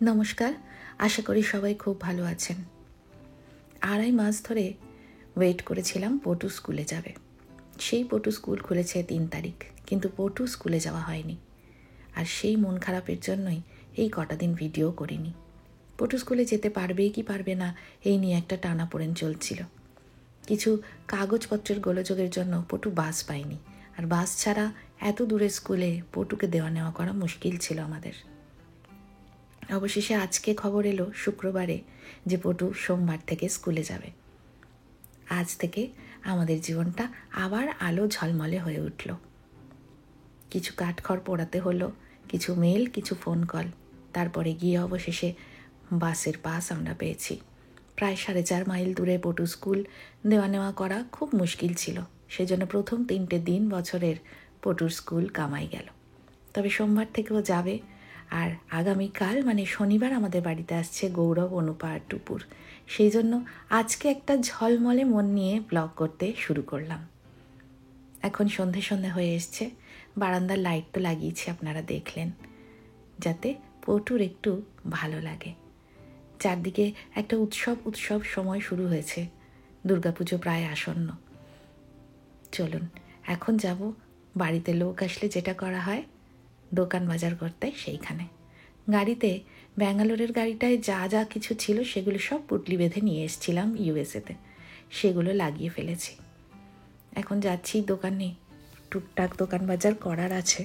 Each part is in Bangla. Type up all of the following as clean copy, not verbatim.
নমস্কার, আশা করি সবাই খুব ভালো আছেন। 2.5 মাস ধরে ওয়েট করেছিলাম পটু স্কুলে যাবে। সেই পটু স্কুল খুলেছে 3 তারিখ, কিন্তু পটু স্কুলে যাওয়া হয়নি। আর সেই মন খারাপের জন্যই এই কটা দিন ভিডিও করিনি। পটু স্কুলে যেতে পারবে কি পারবে না এই নিয়ে একটা টানাপোড়েন চলছিল। কিছু কাগজপত্রের গোলযোগের জন্য পটু বাস পায়নি, আর বাস ছাড়া এত দূরের স্কুলে পটুকে দেওয়া নেওয়া করা মুশকিল ছিল আমাদের। অবশেষে আজকে খবর এলো শুক্রবারে যে পটু সোমবার থেকে স্কুলে যাবে। আজ থেকে আমাদের জীবনটা আবার আলো ঝলমলে হয়ে উঠল। কিছু কাঠখড় পোড়াতে হলো, কিছু মেল, কিছু ফোন কল। তারপরে গিয়ে অবশেষে বাসের পাস আমরা পেয়েছি। প্রায় 4.5 মাইল দূরে পটু স্কুল দেওয়া নেওয়া করা খুব মুশকিল ছিল। সেজন্য প্রথম 3টে দিন বছরের পটুর স্কুল কামাই গেল। তবে সোমবার থেকেও যাবে। আর আগামীকাল মানে শনিবার আমাদের বাড়িতে আসছে গৌরব, অনুপা আর টুপুর। সেই জন্য আজকে একটা ঝলমলে মন নিয়ে ব্লগ করতে শুরু করলাম। এখন সন্ধে সন্ধে হয়ে এসছে, বারান্দার লাইট তো লাগিয়েছি, আপনারা দেখলেন, যাতে পটুর একটু ভালো লাগে। চারদিকে একটা উৎসব সময় শুরু হয়েছে। দুর্গাপুজো প্রায় আসন্ন। চলুন এখন যাব বাড়িতে লোক আসলে যেটা করা হয়, দোকান বাজার করতে। সেইখানে গাড়িতে ব্যাঙ্গালোরের গাড়িটায় যা যা কিছু ছিল সেগুলো সব পুটলি বেঁধে নিয়ে এসেছিলাম ইউএসএতে, সেগুলো লাগিয়ে ফেলেছি। এখন যাচ্ছি দোকানে, টুকটাক দোকান বাজার করার আছে।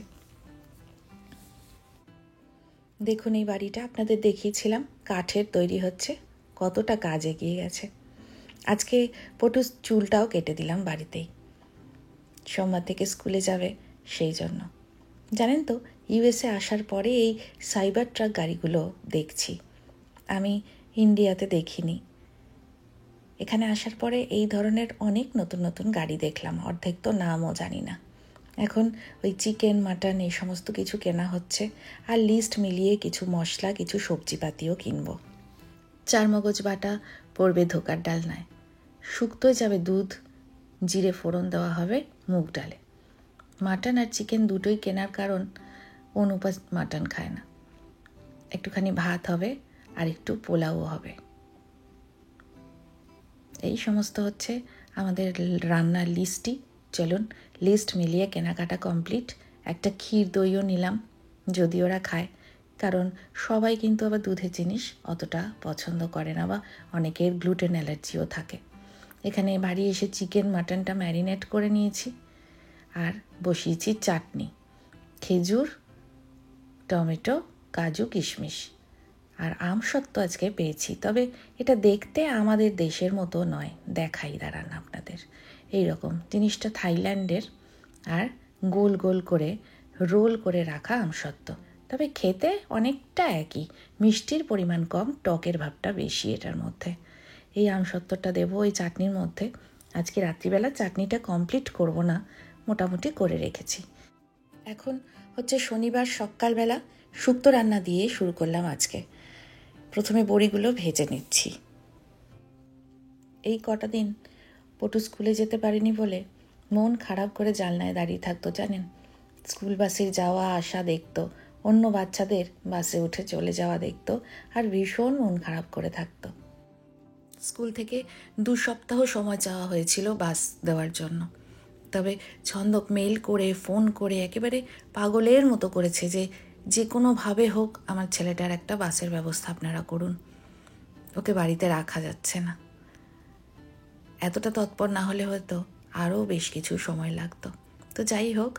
দেখুন এই বাড়িটা আপনাদের দেখিয়েছিলাম, কাঠের তৈরি হচ্ছে, কতটা কাজ এগিয়ে গেছে। আজকে পটুর চুলটাও কেটে দিলাম বাড়িতেই। সোমবার থেকে স্কুলে যাবে সেই জন্য। জানেন তো, ইউএসএ আসার পরে এই সাইবার ট্রাক গাড়িগুলো দেখছি, আমি ইন্ডিয়াতে দেখিনি। এখানে আসার পরে এই ধরনের অনেক নতুন নতুন গাড়ি দেখলাম, অর্ধেক তো নামও জানি না। এখন ওই চিকেন, মাটন এই সমস্ত কিছু কেনা হচ্ছে, আর লিস্ট মিলিয়ে কিছু মশলা, কিছু সবজিপাতিও কিনবো। 4 মগজ বাটা পড়বে ধোকার ডালনায়, শুক্তোয় যাবে দুধ, জিরে ফোড়ন দেওয়া হবে মুগ ডালে। মাটন আর চিকেন দুটোই কেনার কারণ অনুপা মাটন খায় না। একটুখানি ভাত হবে আর একটু পোলাও হবে। এই সমস্ত হচ্ছে আমাদের রান্নার লিস্টই। চলুন লিস্ট মিলিয়ে কেনাকাটা কমপ্লিট। একটা ক্ষীর দইও নিলাম, যদি ওরা খায়, কারণ সবাই কিন্তু আবার দুধের জিনিস অতটা পছন্দ করে না, বা অনেকের গ্লুটেন অ্যালার্জিও থাকে। এখানে বাড়ি এসে চিকেন মাটনটা ম্যারিনেট করে নিয়েছি, আর বসিয়েছি চাটনি, খেজুর, টমেটো, কাজু, কিশমিশ, আর আমসত্ত্ব আজকে পেয়েছি। তবে এটা দেখতে আমাদের দেশের মতো নয়, দেখাই দাঁড়ান আপনাদের। এইরকম জিনিসটা থাইল্যান্ডের, আর গোল গোল করে রোল করে রাখা আমসত্ত্ব। তবে খেতে অনেকটা একই, মিষ্টির পরিমাণ কম, টকের ভাবটা বেশি এটার মধ্যে। এই আমসত্ত্বটা দেবো ওই চাটনির মধ্যে। আজকে রাত্রিবেলা চাটনিটা কমপ্লিট করব না, মোটামুটি করে রেখেছি। এখন হচ্ছে শনিবার সকালবেলা, শুক্তো রান্না দিয়ে শুরু করলাম আজকে। প্রথমে বড়িগুলো ভেজে নিচ্ছি। এই কটা দিন পটু স্কুলে যেতে পারিনি বলে মন খারাপ করে জানলায় দাঁড়িয়ে থাকতো, জানেন। স্কুল বাসে যাওয়া আসা দেখতো, অন্য বাচ্চাদের বাসে উঠে চলে যাওয়া দেখতো, আর ভীষণ মন খারাপ করে থাকতো। স্কুল থেকে 2 সপ্তাহ সময় চাওয়া হয়েছিল বাস দেওয়ার জন্য। তবে ছন্দক মেল করে, ফোন করে একেবারে পাগলের মতো করেছে যে কোনোভাবে হোক আমার ছেলেটার একটা বাসের ব্যবস্থা আপনারা করুন, ওকে বাড়িতে রাখা যাচ্ছে না। এতটা তৎপর না হলে হয়তো আরও বেশ কিছু সময় লাগতো। তো যাই হোক,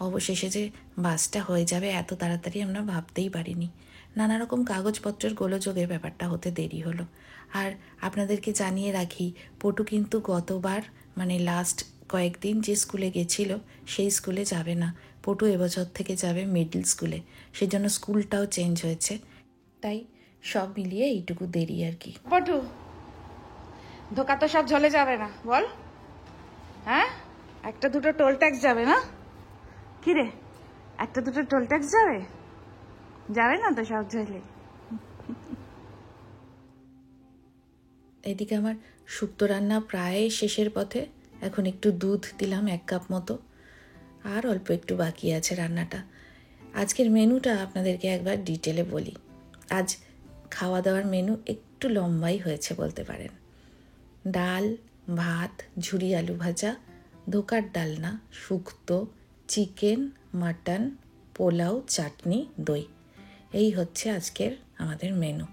অবশেষে যে বাসটা হয়ে যাবে এত তাড়াতাড়ি আমরা ভাবতেই পারিনি। নানা রকম কাগজপত্রের গোলযোগে ব্যাপারটা হতে দেরি হলো। আর আপনাদেরকে জানিয়ে রাখি, পটু কিন্তু গতবার মানে লাস্ট কয়েকদিন যে স্কুলে গেছিল সেই স্কুলে যাবে না। পটু এবছর থেকে যাবে মিডল স্কুলে, সেই জন্য স্কুলটাও চেঞ্জ হয়েছে। তাই সব মিলিয়ে এইটুকু দেরি আর কি। পটু, ধোকা তো সব ঝলে যাবে না বল? হ্যাঁ, একটা দুটো টোল ট্যাক্স যাবে না? কি রে, একটা দুটো টোল ট্যাক্স যাবে? যাবে না তো সব ঝলে? এদিকে আমার শুক্তো রান্না প্রায় শেষের পথে। এখন একটু দুধ দিলাম 1 কাপ মতো, আর অল্প একটু বাকি আছে রান্নাটা। আজকের মেনুটা আপনাদেরকে একবার ডিটেলে বলি। আজ খাওয়া দাওয়ার মেনু একটু লম্বাই হয়েছে বলতে পারেন। ডাল, ভাত, ঝুরি আলু ভাজা, ধোকার ডালনা, শুক্তো, চিকেন, মাটন, পোলাও, চাটনি, দই। এই হচ্ছে আজকের আমাদের মেনু।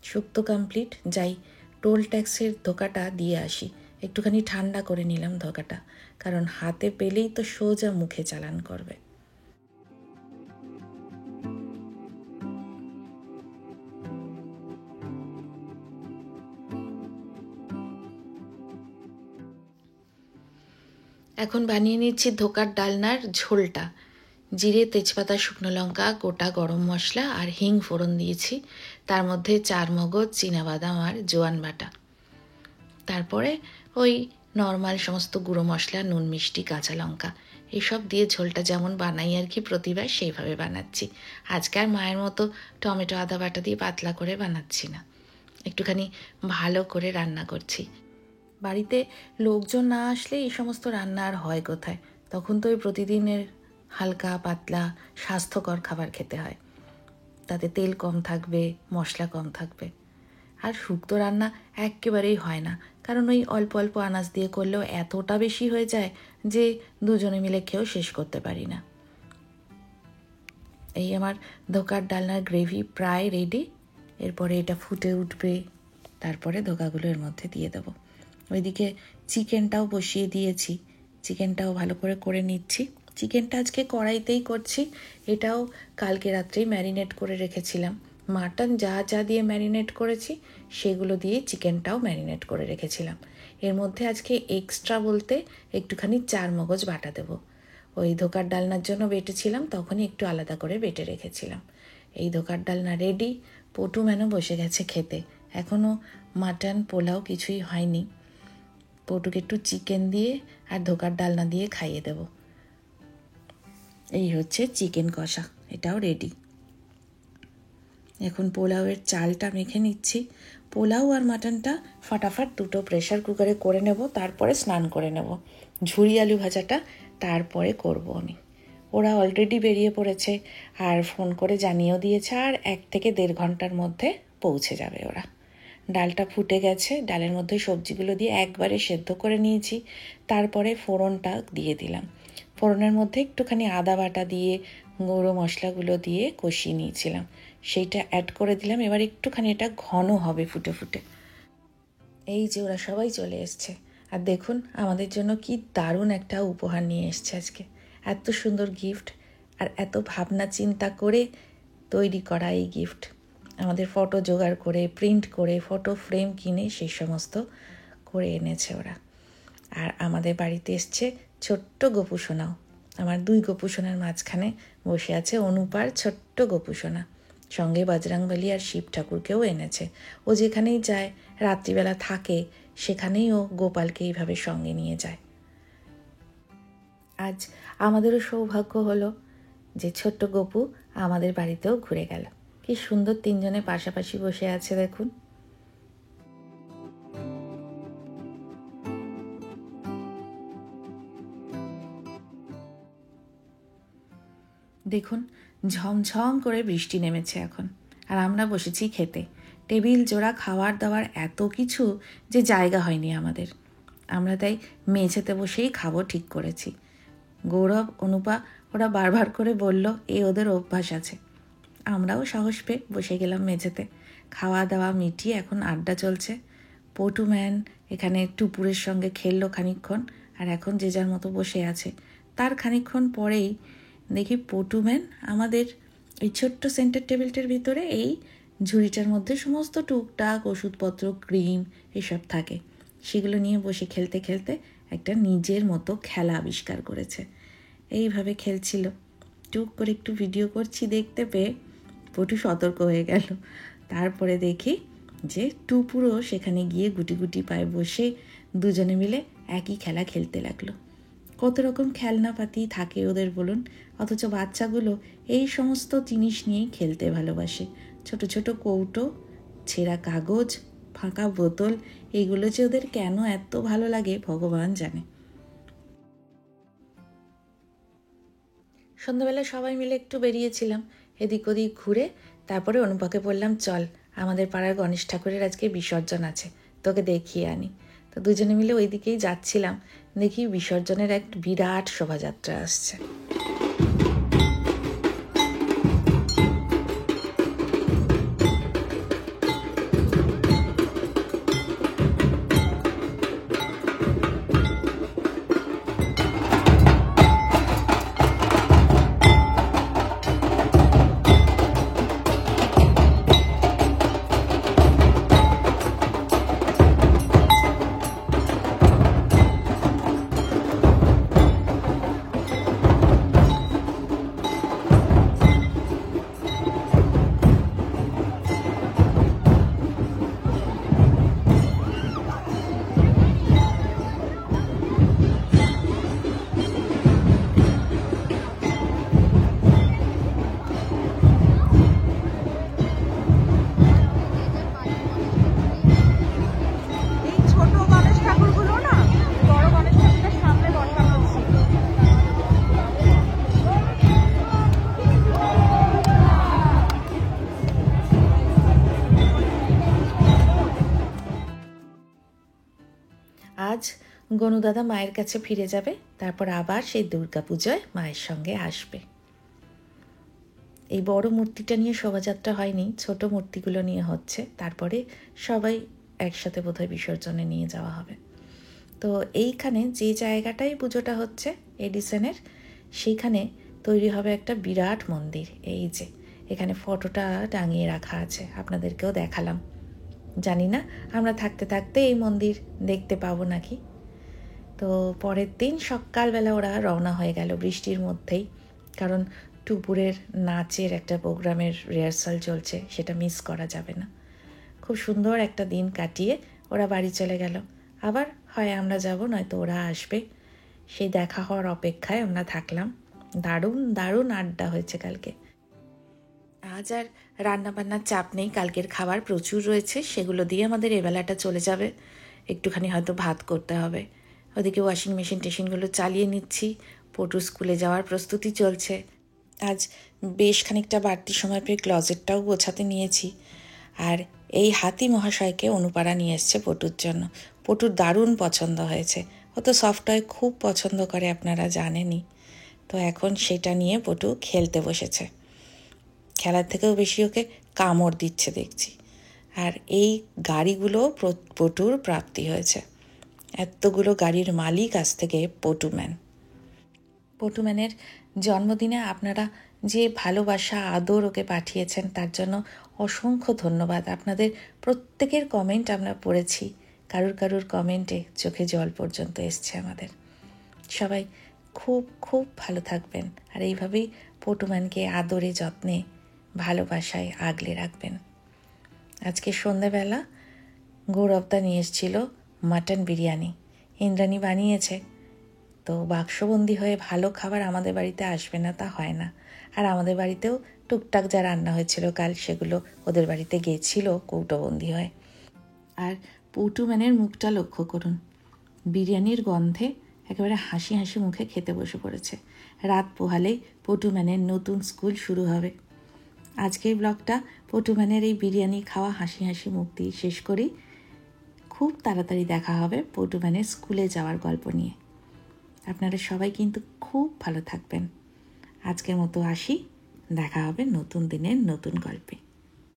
শুক্তো কমপ্লিট। যাই টোল ট্যাক্সের ধোকাটা দিয়ে আসি। একটুখানি ঠান্ডা করে নিলাম ধোকাটা, কারণ হাতে পেলেই তো সোজা মুখে চালান করবে। এখন বানিয়ে নিচ্ছি ধোকার ডালনার ঝোলটা। জিরে, তেজপাতা, শুকনো লঙ্কা, গোটা গরম মশলা আর হিং ফোড়ন দিয়েছি। তার মধ্যে 4 মগজ, চীনাবাদাম আর জোয়ান বাটা। তারপরে ওই নর্মাল সমস্ত গুঁড়ো মশলা, নুন, মিষ্টি, কাঁচা লঙ্কা এসব দিয়ে ঝোলটা যেমন বানাই আর কি প্রতিবার, সেইভাবে বানাচ্ছি। আজকে আর মায়ের মতো টমেটো আদা বাটা দিয়ে পাতলা করে বানাচ্ছি না, একটুখানি ভালো করে রান্না করছি। বাড়িতে লোকজন না আসলে এই সমস্ত রান্না আর হয় কোথায়? তখন তো ওই প্রতিদিনের হালকা পাতলা স্বাস্থ্যকর খাবার খেতে হয়, তাতে তেল কম থাকবে, মশলা কম থাকবে। আর শুক্তো রান্না একেবারেই হয় না, কারণ ওই অল্প অল্প আনাজ দিয়ে করলেও এতটা বেশি হয়ে যায় যে দুজনে মিলে খেয়েও শেষ করতে পারি না। এই আমার ধোকার ডালনার গ্রেভি প্রায় রেডি। এরপরে এটা ফুটে উঠবে, তারপরে ধোকাগুলো এর মধ্যে দিয়ে দেবো। ওইদিকে চিকেনটাও বসিয়ে দিয়েছি, চিকেনটাও ভালো করে নিচ্ছি। চিকেনটা আজকে কড়াইতেই করছি। এটাও কালকে রাত্রেই ম্যারিনেট করে রেখেছিলাম। মাটন যা যা দিয়ে ম্যারিনেট করেছি সেগুলো দিয়েই চিকেনটাও ম্যারিনেট করে রেখেছিলাম। এর মধ্যে আজকে এক্সট্রা বলতে একটুখানি 4 মগজ বাটা দেবো। ওই ধোকার ডালনার জন্য বেটেছিলাম, তখনই একটু আলাদা করে বেটে রেখেছিলাম। এই ধোকার ডালনা রেডি। পটু ম্যানও বসে গেছে খেতে। এখনও মাটন পোলাও কিছুই হয়নি। পটুকে একটু চিকেন দিয়ে আর ধোকার ডালনা দিয়ে খাইয়ে দেব। এই হচ্ছে চিকেন কষা, এটাও রেডি। এখন পোলাওয়ের চালটা মেখে নিচ্ছি। পোলাও আর মাটনটা ফাটাফাট দুটো প্রেশার কুকারে করে নেব, তারপরে স্নান করে নেব। ঝুরি আলু ভাজাটা তারপরে করব আমি। ওরা অলরেডি বেরিয়ে পড়েছে আর ফোন করে জানিয়েও দিয়েছে, আর 1 থেকে 1.5 ঘন্টার মধ্যে পৌঁছে যাবে ওরা। ডালটা ফুটে গেছে, ডালের মধ্যে সবজিগুলো দিয়ে একবারে সেদ্ধ করে নিয়েছি। তারপরে ফোড়নটা দিয়ে দিলাম। ফোড়নের মধ্যে একটুখানি আদা বাটা দিয়ে গুঁড়ো মশলাগুলো দিয়ে কষিয়ে নিয়েছিলাম, সেইটা অ্যাড করে দিলাম। এবার একটুখানি এটা ঘন হবে ফুটে ফুটে। এই যে ওরা সবাই চলে এসছে, আর দেখুন আমাদের জন্য কি দারুণ একটা উপহার নিয়ে এসছে আজকে। এত সুন্দর গিফট, আর এত ভাবনা চিন্তা করে তৈরি করা এই গিফট। আমাদের ফটো জোগাড় করে, প্রিন্ট করে, ফটো ফ্রেম কিনে সেই সমস্ত করে এনেছে ওরা। আর আমাদের বাড়িতে এসছে ছোট্ট গোপুসোনাও। আমার 2 গোপুসোনার মাঝখানে বসে আছে অনুপার ছোট্ট গোপুসোনা। সঙ্গে বজরংবলী আর শিব ঠাকুরকেও এনেছে। ও যেখানেই যায়, রাত্রিবেলা থাকে, সেখানেই ও গোপালকে এইভাবে সঙ্গে নিয়ে যায়। আজ আমাদেরও সৌভাগ্য হলো যে ছোট্ট গোপু আমাদের বাড়িতেও ঘুরে গেল। কি সুন্দর 3 জনে পাশাপাশি বসে আছে দেখুন। দেখুন ঝমঝম করে বৃষ্টি নেমেছে এখন, আর আমরা বসেছি খেতে। টেবিল জোড়া খাওয়ার দাওয়ার এত কিছু যে জায়গা হয়নি আমাদের। আমরা তাই মেঝেতে বসেই খাবো ঠিক করেছি। গৌরব, অনুপা ওরা বারবার করে বলল ওদের অভ্যাস আছে। আমরাও সাহস পেয়ে বসে গেলাম মেঝেতে। খাওয়া দাওয়া মিটিয়ে এখন আড্ডা চলছে। পটু ম্যান এখানে টুপুরের সঙ্গে খেললো খানিকক্ষণ, আর এখন যে যার মতো বসে আছে। তার খানিকক্ষণ পরেই দেখি পটু ম্যান আমাদের এই ছোট্ট সেন্টার টেবিলটার ভিতরে এই ঝুড়িটার মধ্যে সমস্ত টুকটাক ওষুধপত্র, ক্রিম এসব থাকে, সেগুলো নিয়ে বসে খেলতে খেলতে একটা নিজের মতো খেলা আবিষ্কার করেছে। এইভাবে খেলছিল। টুক করে একটু ভিডিও করছি দেখতে পেয়ে পটু সতর্ক হয়ে গেল। তারপরে দেখি যে টুপুরও সেখানে গিয়ে গুটি গুটি পায়ে বসে দুজনে মিলে একই খেলা খেলতে লাগলো। কত রকম খেলনাপাতি থাকে ওদের বলুন, অথচ বাচ্চাগুলো এই সমস্ত জিনিস নিয়েই খেলতে ভালোবাসে। ছোট ছোট কৌটো, ছেঁড়া কাগজ, ফাঁকা বোতল, এইগুলো যে ওদের কেন এত ভালো লাগে ভগবান জানে। সন্ধ্যাবেলা সবাই মিলে একটু বেরিয়েছিলাম এদিক ওদিক ঘুরে। তারপরে অনুপাকে বললাম চল আমাদের পাড়ার গণেশ ঠাকুরের আজকে বিসর্জন আছে, তোকে দেখিয়ে আনি। তো দুজনে মিলে ওই দিকেই যাচ্ছিলাম, দেখি বিসর্জনের এক বিরাট শোভাযাত্রা আসছে। আজ গনুদাদা মায়ের কাছে ফিরে যাবে, তারপর আবার সেই দুর্গাপুজোয় মায়ের সঙ্গে আসবে। এই বড় মূর্তিটা নিয়ে শোভাযাত্রা হয়নি, ছোট মূর্তিগুলো নিয়ে হচ্ছে, তারপরে সবাই একসাথে বোধহয় বিসর্জনে নিয়ে যাওয়া হবে। তো এইখানে যে জায়গাটায় পুজোটা হচ্ছে এডিসনের, সেইখানে তৈরি হবে একটা বিরাট মন্দির। এই যে এখানে ফটোটা টাঙিয়ে রাখা আছে, আপনাদেরকেও দেখালাম। জানি না আমরা থাকতে থাকতে এই মন্দির দেখতে পাবো নাকি। তো পরের দিন সকালবেলা ওরা রওনা হয়ে গেল বৃষ্টির মধ্যেই, কারণ টুপুরের নাচের একটা প্রোগ্রামের রিহার্সাল চলছে, সেটা মিস করা যাবে না। খুব সুন্দর একটা দিন কাটিয়ে ওরা বাড়ি চলে গেল। আবার হয় আমরা যাব, নয়তো ওরা আসবে। সেই দেখা হওয়ার অপেক্ষায় আমরা থাকলাম। দারুণ দারুণ আড্ডা হয়েছে কালকে। আজ আর রান্নাবান্নার চাপ নেই, কালকের খাবার প্রচুর রয়েছে, সেগুলো দিয়ে আমাদের এবেলাটা চলে যাবে। একটুখানি হয়তো ভাত করতে হবে। ওদিকে ওয়াশিং মেশিন টেশিনগুলো চালিয়ে নিচ্ছি, পটু স্কুলে যাওয়ার প্রস্তুতি চলছে। আজ বেশ খানিকটা বাড়তি সময় পেয়ে ক্লজেটটাও গোছাতে নিয়েছি। আর এই হাতি মহাশয়কে অনুপাড়া নিয়ে এসছে পটুর জন্য। পটুর দারুণ পছন্দ হয়েছে, ও তো সফটওয়্যার খুব পছন্দ করে, আপনারা জানেনই। তো এখন সেটা নিয়ে পটু খেলতে বসেছে। খেলার থেকেও বেশি ওকে কামড় দিচ্ছে দেখছি। আর এই গাড়িগুলো পটুর প্রাপ্তি হয়েছে। এতগুলো গাড়ির মালিক আজ থেকে পটুম্যান। পটুম্যানের জন্মদিনে আপনারা যে ভালোবাসা আদর ওকে পাঠিয়েছেন, তার জন্য অসংখ্য ধন্যবাদ। আপনাদের প্রত্যেকের কমেন্ট আমরা পড়েছি, কারুর কারুর কমেন্টে চোখে জল পর্যন্ত এসছে আমাদের। সবাই খুব খুব ভালো থাকবেন, আর এইভাবেই পটুম্যানকে আদরে যত্নে ভালোবাসায় আগলে রাখবেন। আজকে সন্ধ্যাবেলা গৌরবদা নিয়ে এসেছিল মাটন বিরিয়ানি, ইন্দ্রাণী বানিয়েছে। তো বাক্সবন্দি হয়ে ভালো খাবার আমাদের বাড়িতে আসবে না তা হয় না। আর আমাদের বাড়িতেও টুকটাক যা রান্না হয়েছিল কাল, সেগুলো ওদের বাড়িতে গেছিল কৌটোবন্দি হয়ে। আর পটুম্যানের মুখটা লক্ষ্য করুন, বিরিয়ানির গন্ধে একেবারে হাসি হাসি মুখে খেতে বসে পড়েছে। রাত পোহালেই পটুম্যানের নতুন স্কুল শুরু হবে। আজকের ব্লগটা পটুম্যানের এই বিরিয়ানি খাওয়া হাসি হাসি মুখ দিয়ে শেষ করি। খুব তাড়াতাড়ি দেখা হবে পটুম্যানের স্কুলে যাওয়ার গল্প নিয়ে। আপনারা সবাই কিন্তু খুব ভালো থাকবেন। আজকের মতো আসি, দেখা হবে নতুন দিনের নতুন গল্পে।